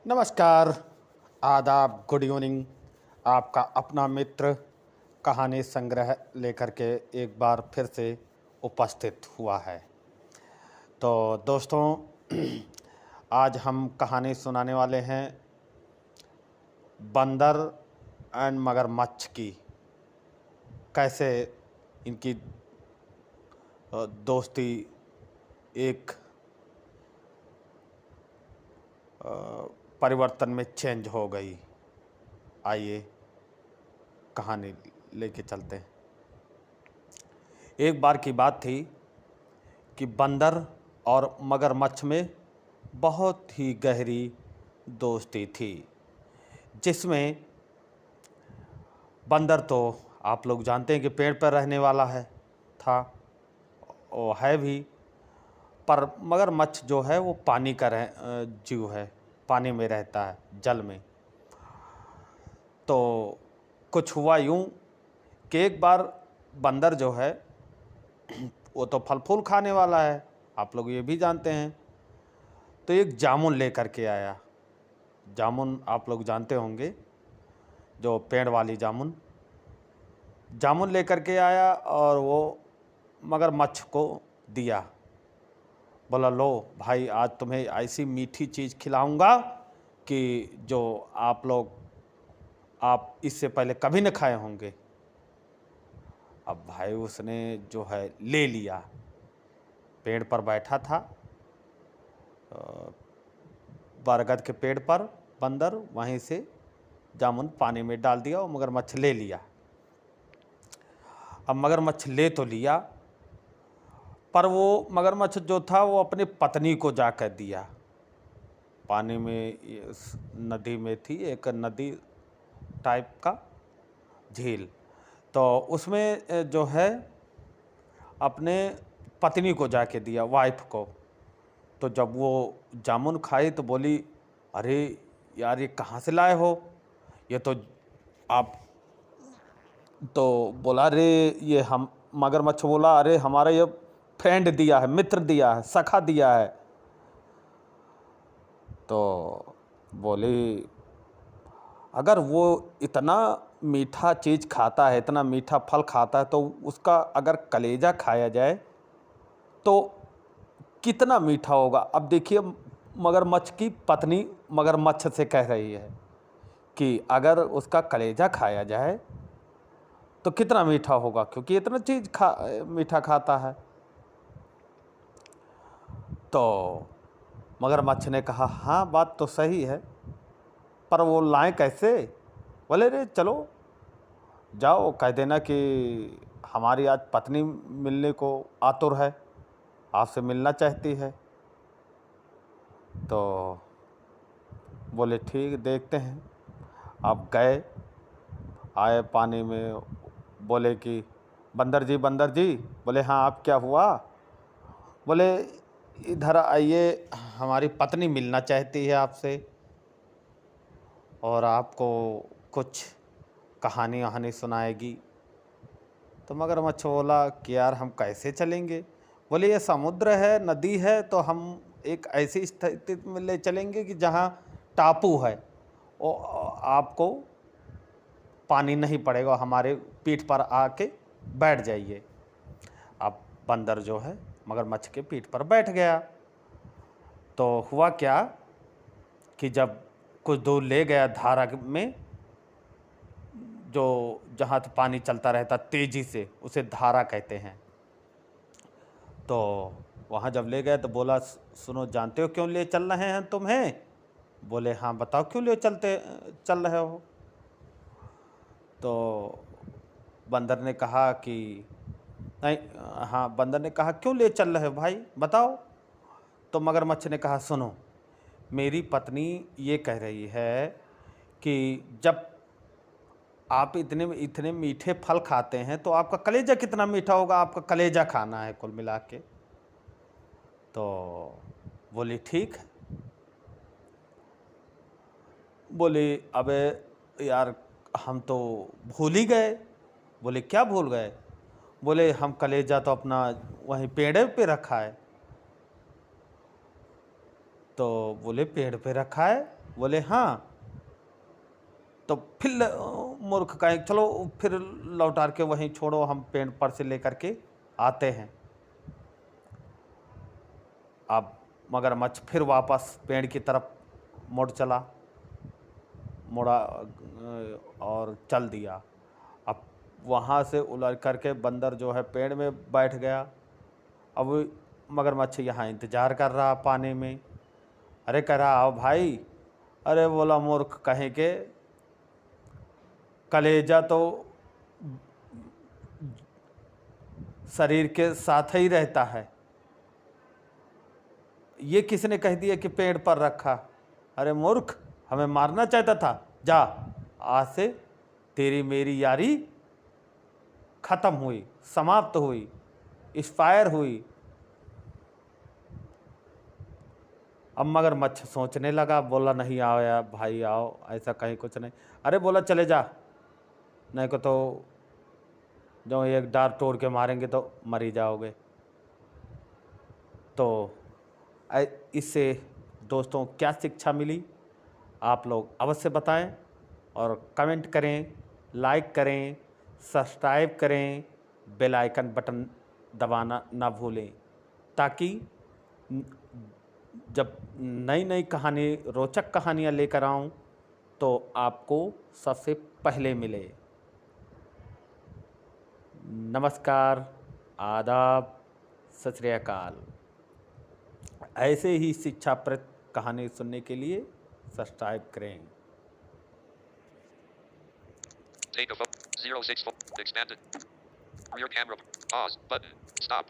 नमस्कार, आदाब, good evening. आपका अपना मित्र कहानी संग्रह लेकर के एक बार फिर से उपस्थित हुआ है। तो दोस्तों, आज हम कहानी सुनाने वाले हैं बंदर एंड मगरमच्छ की। कैसे इनकी दोस्ती एक परिवर्तन में चेंज हो गई। आइए कहानी लेके चलते हैं। एक बार की बात थी कि बंदर और मगरमच्छ में बहुत ही गहरी दोस्ती थी, जिसमें बंदर तो आप लोग जानते हैं कि पेड़ पर रहने वाला था, वो है भी। पर मगरमच्छ जो है वो पानी का जीव है, पानी में रहता है, जल में। तो कुछ हुआ यूं कि एक बार बंदर जो है वो तो फल फूल खाने वाला है, आप लोग ये भी जानते हैं। तो एक जामुन लेकर के आया। जामुन आप लोग जानते होंगे, जो पेड़ वाली जामुन लेकर के आया और वो मगरमच्छ को दिया। बोला, लो भाई, आज तुम्हें ऐसी मीठी चीज़ खिलाऊंगा कि जो आप इससे पहले कभी न खाए होंगे। अब भाई उसने जो है ले लिया। पेड़ पर बैठा था, बरगद के पेड़ पर बंदर, वहीं से जामुन पानी में डाल दिया और मगरमच्छ ले लिया। अब मगरमच्छ ले तो लिया, पर वो मगरमच्छ जो था वो अपनी पत्नी को जाकर दिया। पानी में, नदी में थी, एक नदी टाइप का झील, तो उसमें जो है अपने पत्नी को जाके दिया, वाइफ को। तो जब वो जामुन खाई तो बोली, अरे यार, ये कहाँ से लाए हो? ये तो आप तो बोला, अरे ये हम मगरमच्छ बोला, अरे हमारा ये फ्रेंड दिया है, मित्र दिया है, सखा दिया है। तो बोली, अगर वो इतना मीठा चीज़ खाता है, इतना मीठा फल खाता है, तो उसका अगर कलेजा खाया जाए तो कितना मीठा होगा। अब देखिए, मगरमच्छ की पत्नी मगरमच्छ से कह रही है कि अगर उसका कलेजा खाया जाए तो कितना मीठा होगा, क्योंकि इतना चीज़ मीठा खाता है। तो मगरमच्छ ने कहा, हाँ बात तो सही है, पर वो लाएं कैसे? बोले, रे चलो, जाओ कह देना कि हमारी आज पत्नी मिलने को आतुर है, आपसे मिलना चाहती है। तो बोले, ठीक, देखते हैं। आप गए, आए पानी में, बोले कि बंदर जी, बंदर जी। बोले, हाँ, आप क्या हुआ? बोले, इधर आइए, हमारी पत्नी मिलना चाहती है आपसे और आपको कुछ कहानी वहानी सुनाएगी। तो मगरमच्छ बोला कि यार, हम कैसे चलेंगे? बोले, ये समुद्र है, नदी है, तो हम एक ऐसी स्थिति में ले चलेंगे कि जहाँ टापू है, और आपको पानी नहीं पड़ेगा, हमारे पीठ पर आके बैठ जाइए। अब बंदर जो है मगरमच्छ के पीठ पर बैठ गया। तो हुआ क्या कि जब कुछ दूर ले गया धारा में, जो जहाँ तो पानी चलता रहता तेजी से, उसे धारा कहते हैं। तो वहाँ जब ले गए तो बोला, सुनो, जानते हो क्यों ले चल रहे हैं तुम्हें? बोले, हाँ बताओ, क्यों ले चल रहे हो? तो बंदर ने कहा कि नहीं, हाँ, बंदर ने कहा, क्यों ले चल रहे हो भाई, बताओ। तो मगरमच्छ ने कहा, सुनो, मेरी पत्नी ये कह रही है कि जब आप इतने इतने मीठे फल खाते हैं तो आपका कलेजा कितना मीठा होगा, आपका कलेजा खाना है कुल मिला के। तो बोली, ठीक है। बोले, अबे यार, हम तो भूल ही गए। बोले, क्या भूल गए? बोले, हम कलेजा तो अपना वहीं पेड़ पे रखा है। तो बोले, पेड़ पे रखा है? बोले हाँ। तो फिर मूर्ख कहे चलो फिर लौटार के वहीं छोड़ो, हम पेड़ पर से लेकर के आते हैं। अब मगरमच्छ फिर वापस पेड़ की तरफ मुड़ा और चल दिया। अब वहाँ से उलझ करके बंदर जो है पेड़ में बैठ गया। अब मगरमच्छ यहाँ इंतजार कर रहा पानी में। अरे कह रहा आओ भाई। अरे बोला मूर्ख कहीं के, कलेजा तो शरीर के साथ ही रहता है, ये किसने कह दिया कि पेड़ पर रखा। अरे मूर्ख, हमें मारना चाहता था, जा, आज से तेरी मेरी यारी खत्म हुई, समाप्त हुई, एक्सपायर हुई। अब मगरमच्छ सोचने लगा, बोला नहीं आओ यार भाई आओ, ऐसा कहीं कुछ नहीं। अरे बोला चले जा, नहीं को तो जो एक डार तोड़ के मारेंगे तो मर ही जाओगे। तो इससे दोस्तों क्या शिक्षा मिली, आप लोग अवश्य बताएं और कमेंट करें, लाइक करें, सब्सक्राइब करें, बेल आइकन बटन दबाना ना भूलें, ताकि जब नई नई कहानी, रोचक कहानियाँ लेकर आऊँ तो आपको सबसे पहले मिले। नमस्कार, आदाब, सत श्री अकाल। ऐसे ही शिक्षाप्रद कहानी सुनने के लिए सब्सक्राइब करें। Take a photo. 064. Expanded. Rear camera. Pause. Button. Stop.